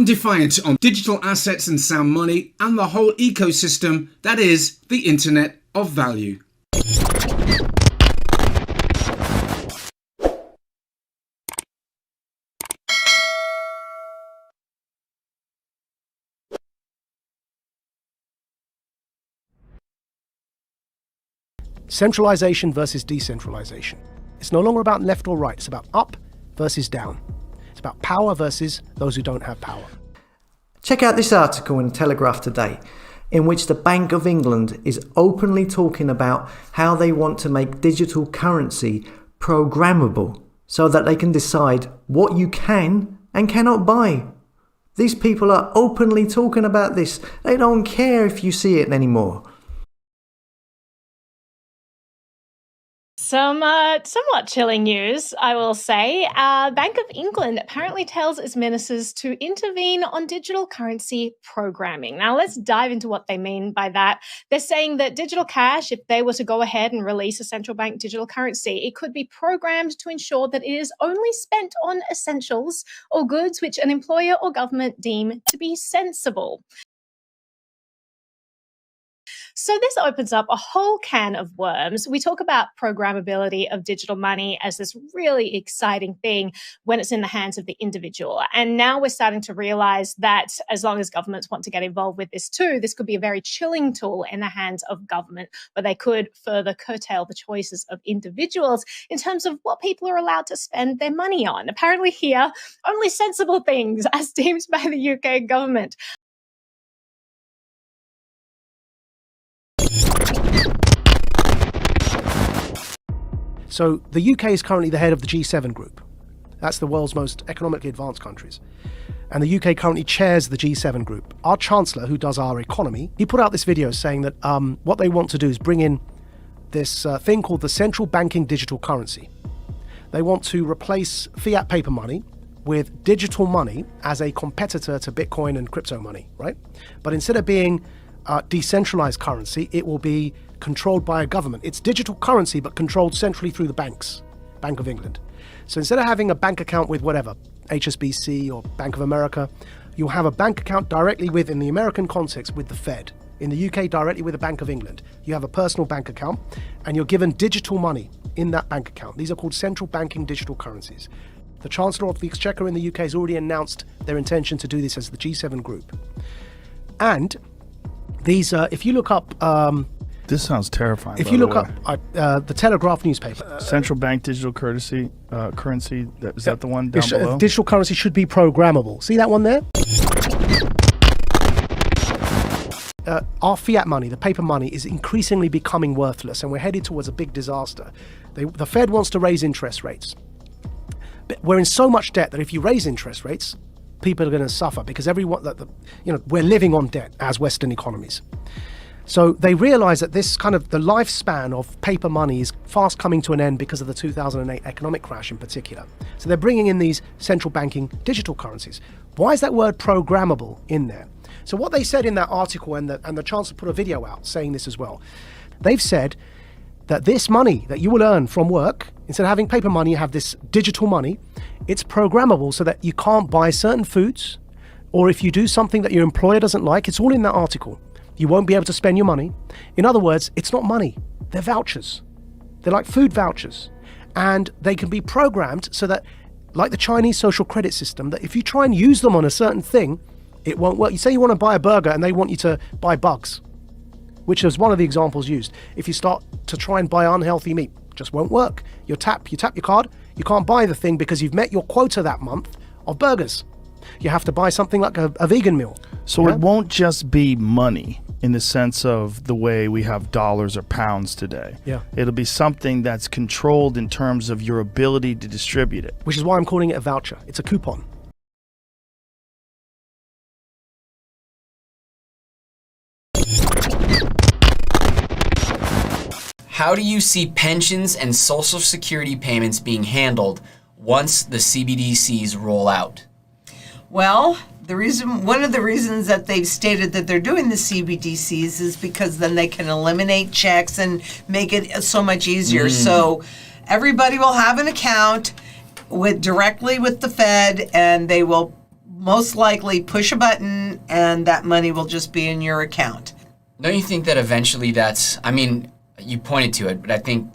non-defiant on digital assets and sound money and the whole ecosystem that is the Internet of Value. Centralization versus decentralization. It's no longer about left or right, it's about up versus down. It's about power versus those who don't have power. Check out this article in Telegraph today, in which the Bank of England is openly talking about how they want to make digital currency programmable so that they can decide what you can and cannot buy. These people are openly talking about this. They don't care if you see it anymore. Some somewhat chilling news, I will say. Bank of England apparently tells its ministers to intervene on digital currency programming. Now, let's dive into what they mean by that. They're saying that digital cash, if they were to go ahead and release a central bank digital currency, it could be programmed to ensure that it is only spent on essentials or goods which an employer or government deem to be sensible. So this opens up a whole can of worms. We talk about programmability of digital money as this really exciting thing when it's in the hands of the individual. And now we're starting to realize that as long as governments want to get involved with this too, this could be a very chilling tool in the hands of government, where they could further curtail the choices of individuals in terms of what people are allowed to spend their money on. Apparently here, only sensible things as deemed by the UK government. So the UK is currently the head of the G7 group. That's the world's most economically advanced countries. And the UK currently chairs the G7 group. Our Chancellor, who does our economy, he put out this video saying that what they want to do is bring in this thing called the central banking digital currency. They want to replace fiat paper money with digital money as a competitor to Bitcoin and crypto money, right? But instead of being decentralized currency, it will be controlled by a government. It's digital currency, but controlled centrally through the banks, Bank of England. So instead of having a bank account with whatever, HSBC or Bank of America, you'll have a bank account directly with, in the American context, with the Fed. In the UK, directly with the Bank of England. You have a personal bank account, and you're given digital money in that bank account. These are called central banking digital currencies. The Chancellor of the Exchequer in the UK has already announced their intention to do this as the G7 group. And these, if you look up... this sounds terrifying. If you look up the Telegraph newspaper, central bank digital currency, is that the one down below? Digital currency should be programmable. See that one there? Our fiat money, the paper money, is increasingly becoming worthless, and we're headed towards a big disaster. The Fed wants to raise interest rates. But we're in so much debt that if you raise interest rates, people are going to suffer because we're living on debt as Western economies. So they realize that this kind of the lifespan of paper money is fast coming to an end because of the 2008 economic crash in particular. So they're bringing in these central banking digital currencies. Why is that word programmable in there? So what they said in that article, and the Chancellor put a video out saying this as well, they've said that this money that you will earn from work, instead of having paper money, you have this digital money. It's programmable so that you can't buy certain foods, or if you do something that your employer doesn't like, it's all in that article. You won't be able to spend your money. In other words, it's not money, they're vouchers. They're like food vouchers. And they can be programmed so that, like the Chinese social credit system, that if you try and use them on a certain thing, it won't work. You say you want to buy a burger and they want you to buy bugs, which is one of the examples used. If you start to try and buy unhealthy meat, it just won't work. You tap your card, you can't buy the thing because you've met your quota that month of burgers. You have to buy something like a vegan meal. So it won't just be money in the sense of the way we have dollars or pounds today. Yeah. It'll be something that's controlled in terms of your ability to distribute it. Which is why I'm calling it a voucher. It's a coupon. How do you see pensions and Social Security payments being handled once the CBDCs roll out? Well, one of the reasons that they've stated that they're doing the CBDCs is because then they can eliminate checks and make it so much easier. So everybody will have an account directly with the Fed, and they will most likely push a button and that money will just be in your account. Don't you think that eventually that's, I mean, you pointed to it, but I think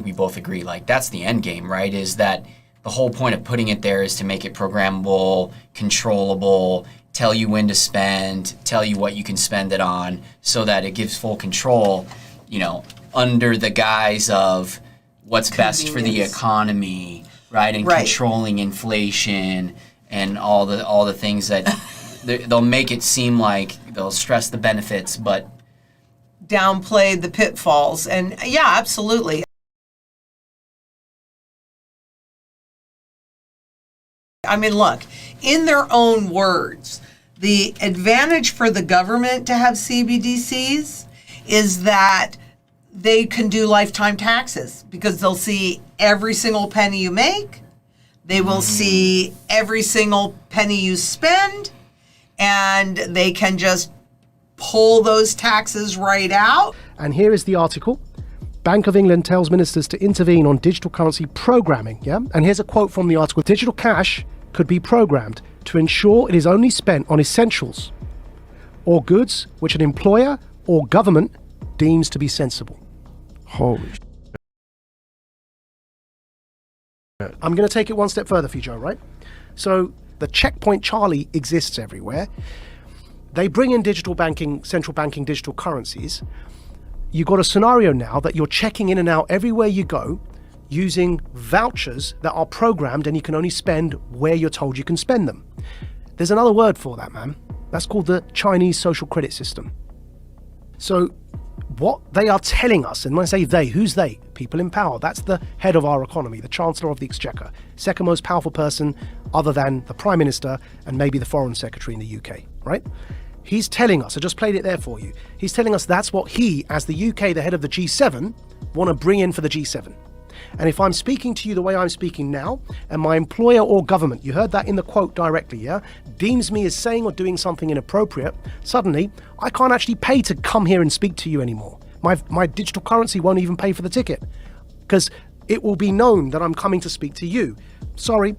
we both agree, like, that's the end game, right? Is that the whole point of putting it there is to make it programmable, controllable, tell you when to spend, tell you what you can spend it on, so that it gives full control, you know, under the guise of what's best for the economy, right? And controlling inflation and all the things that they'll make it seem like they'll stress the benefits, but downplay the pitfalls. And yeah, absolutely. I mean, look, in their own words, the advantage for the government to have CBDCs is that they can do lifetime taxes because they'll see every single penny you make. They will see every single penny you spend, and they can just pull those taxes right out. And here is the article. Bank of England tells ministers to intervene on digital currency programming. Yeah. And here's a quote from the article. Digital cash could be programmed to ensure it is only spent on essentials or goods which an employer or government deems to be sensible. Holy shit. I'm going to take it one step further for you, Joe, right? So the Checkpoint Charlie exists everywhere. They bring in digital banking, central banking digital currencies. You've got a scenario now that you're checking in and out everywhere you go using vouchers that are programmed and you can only spend where you're told you can spend them. There's another word for that, man. That's called the Chinese social credit system. So what they are telling us, and when I say they, who's they? People in power. That's the head of our economy, the Chancellor of the Exchequer, second most powerful person other than the Prime Minister and maybe the Foreign Secretary in the UK, right? He's telling us, I just played it there for you. He's telling us that's what he, as the UK, the head of the G7, want to bring in for the G7. And if I'm speaking to you the way I'm speaking now, and my employer or government, you heard that in the quote directly, yeah, deems me as saying or doing something inappropriate, suddenly I can't actually pay to come here and speak to you anymore. My digital currency won't even pay for the ticket because it will be known that I'm coming to speak to you. Sorry.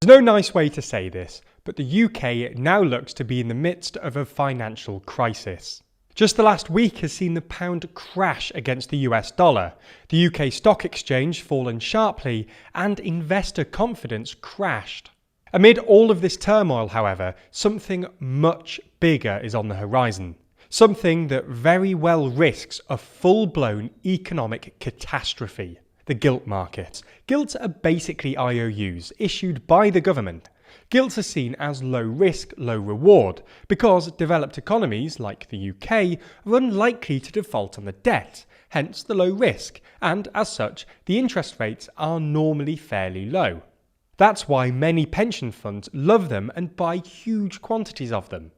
There's no nice way to say this, but the UK now looks to be in the midst of a financial crisis. Just the last week has seen the pound crash against the US dollar, the UK stock exchange fallen sharply, and investor confidence crashed. Amid all of this turmoil, however, something much bigger is on the horizon. Something that very well risks a full-blown economic catastrophe. The gilt market. Gilts are basically IOUs issued by the government. Gilts are seen as low risk, low reward, because developed economies like the UK are unlikely to default on the debt, hence the low risk, and as such, the interest rates are normally fairly low. That's why many pension funds love them and buy huge quantities of them.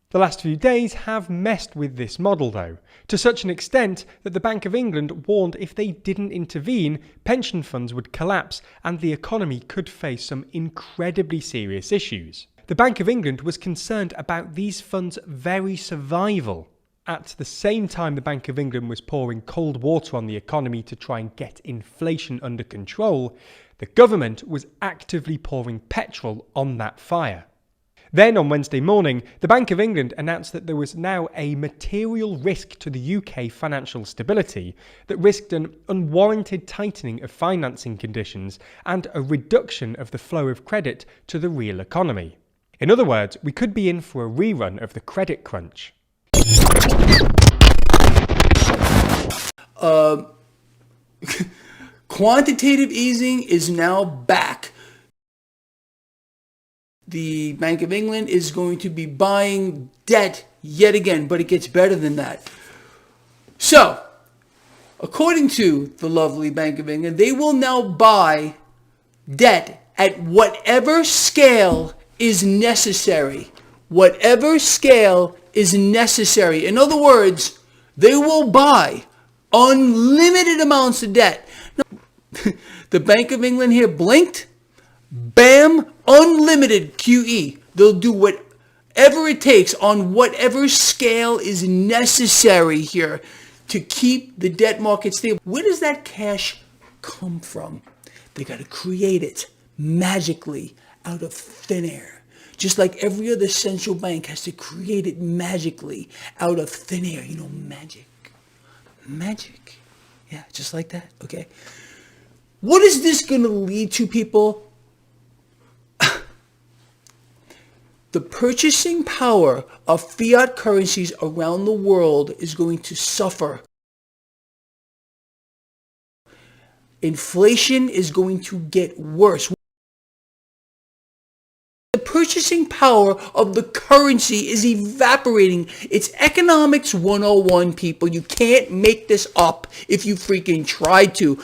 The last few days have messed with this model though, to such an extent that the Bank of England warned if they didn't intervene, pension funds would collapse and the economy could face some incredibly serious issues. The Bank of England was concerned about these funds' very survival. At the same time the Bank of England was pouring cold water on the economy to try and get inflation under control, the government was actively pouring petrol on that fire. Then on Wednesday morning, the Bank of England announced that there was now a material risk to the UK financial stability that risked an unwarranted tightening of financing conditions and a reduction of the flow of credit to the real economy. In other words, we could be in for a rerun of the credit crunch. Quantitative easing is now back. The Bank of England is going to be buying debt yet again, but it gets better than that. So, according to the lovely Bank of England, they will now buy debt at whatever scale is necessary. Whatever scale is necessary. In other words, they will buy unlimited amounts of debt. Now, the Bank of England here blinked. Bam, unlimited QE. They'll do whatever it takes on whatever scale is necessary here to keep the debt market stable. Where does that cash come from? They got to create it, magically out of thin air. Just like every other central bank has to create it magically out of thin air. You know, magic. Magic. Yeah, just like that, okay? What is this going to lead to, people? The purchasing power of fiat currencies around the world is going to suffer. Inflation is going to get worse. The purchasing power of the currency is evaporating. It's economics 101, people. You can't make this up if you freaking try to.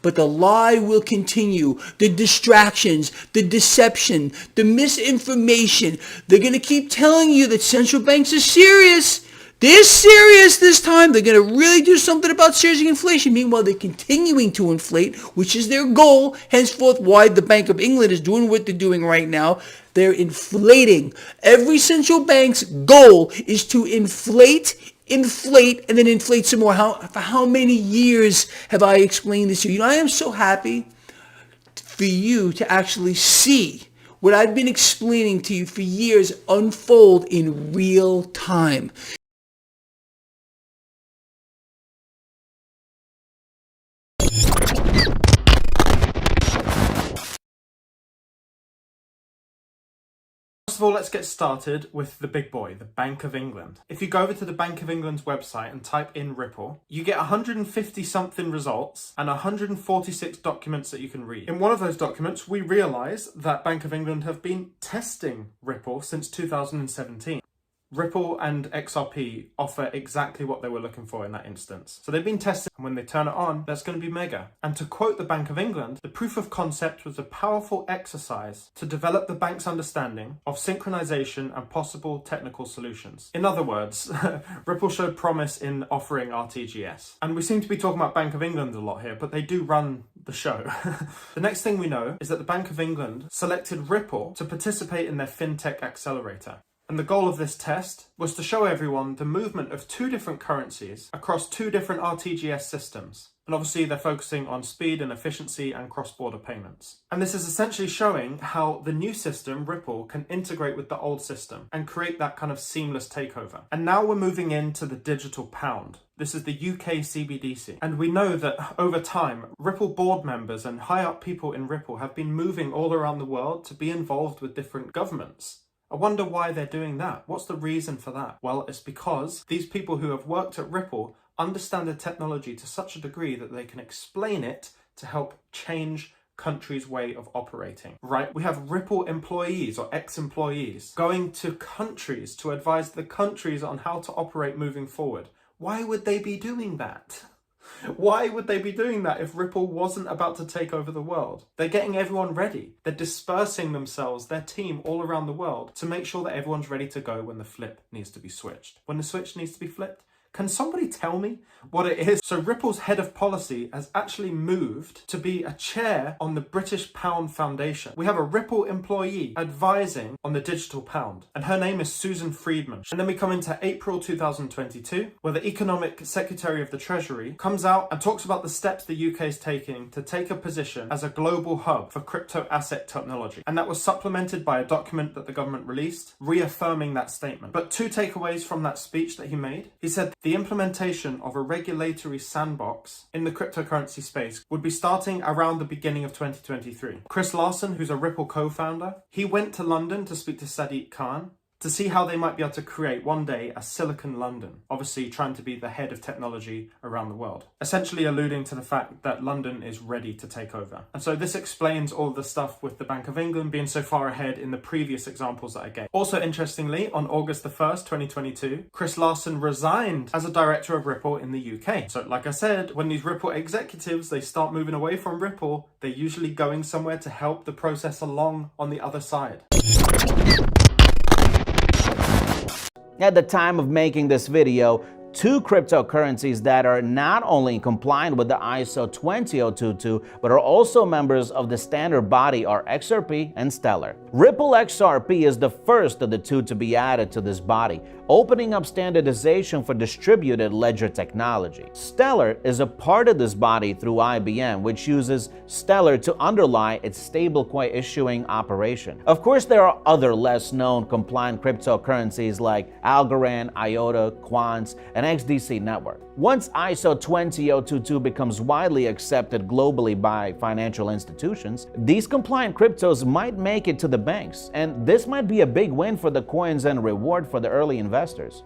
But the lie will continue. The distractions, the deception, the misinformation. They're going to keep telling you that central banks are serious. They're serious this time. They're going to really do something about serious inflation. Meanwhile, they're continuing to inflate, which is their goal. Henceforth, why the Bank of England is doing what they're doing right now. They're inflating. Every central bank's goal is to inflate, and then inflate some more. For how many years have I explained this to you? You know, I am so happy for you to actually see what I've been explaining to you for years unfold in real time. First of all, let's get started with the big boy, the Bank of England. If you go over to the Bank of England's website and type in Ripple, you get 150 something results and 146 documents that you can read. In one of those documents, we realise that Bank of England have been testing Ripple since 2017. Ripple and XRP offer exactly what they were looking for in that instance. So they've been testing, and when they turn it on, that's going to be mega. And to quote the Bank of England, the proof of concept was a powerful exercise to develop the bank's understanding of synchronization and possible technical solutions. In other words, Ripple showed promise in offering RTGS. And we seem to be talking about Bank of England a lot here, but they do run the show. The next thing we know is that the Bank of England selected Ripple to participate in their FinTech accelerator. And the goal of this test was to show everyone the movement of two different currencies across two different RTGS systems. And obviously they're focusing on speed and efficiency and cross-border payments. And this is essentially showing how the new system, Ripple, can integrate with the old system and create that kind of seamless takeover. And now we're moving into the digital pound. This is the UK CBDC. And we know that over time, Ripple board members and high-up people in Ripple have been moving all around the world to be involved with different governments. I wonder why they're doing that. What's the reason for that? Well, it's because these people who have worked at Ripple understand the technology to such a degree that they can explain it to help change countries' way of operating, right? We have Ripple employees or ex-employees going to countries to advise the countries on how to operate moving forward. Why would they be doing that? Why would they be doing that if Ripple wasn't about to take over the world? They're getting everyone ready. They're dispersing themselves, their team, all around the world to make sure that everyone's ready to go when the flip needs to be switched. When the switch needs to be flipped, can somebody tell me what it is? So Ripple's head of policy has actually moved to be a chair on the British Pound Foundation. We have a Ripple employee advising on the digital pound, and her name is Susan Friedman. And then we come into April 2022, where the Economic Secretary of the Treasury comes out and talks about the steps the UK is taking to take a position as a global hub for crypto asset technology. And that was supplemented by a document that the government released, reaffirming that statement. But two takeaways from that speech that he made. He said the implementation of a regulatory sandbox in the cryptocurrency space would be starting around the beginning of 2023. Chris Larsen, who's a Ripple co-founder, he went to London to speak to Sadiq Khan to see how they might be able to create one day a Silicon London, obviously trying to be the head of technology around the world, essentially alluding to the fact that London is ready to take over. And so this explains all the stuff with the Bank of England being so far ahead in the previous examples that I gave. Also interestingly, on August the 1st, 2022, Chris Larsen resigned as a director of Ripple in the UK. So like I said, when these Ripple executives, they start moving away from Ripple, they're usually going somewhere to help the process along on the other side. At the time of making this video, two cryptocurrencies that are not only compliant with the ISO 20022, but are also members of the standard body are XRP and Stellar. Ripple XRP is the first of the two to be added to this body. opening up standardization for distributed ledger technology. Stellar is a part of this body through IBM, which uses Stellar to underlie its stablecoin issuing operation. Of course, there are other less known compliant cryptocurrencies like Algorand, IOTA, Quants, and XDC Network. Once ISO 20022 becomes widely accepted globally by financial institutions, these compliant cryptos might make it to the banks, and this might be a big win for the coins and reward for the early investors.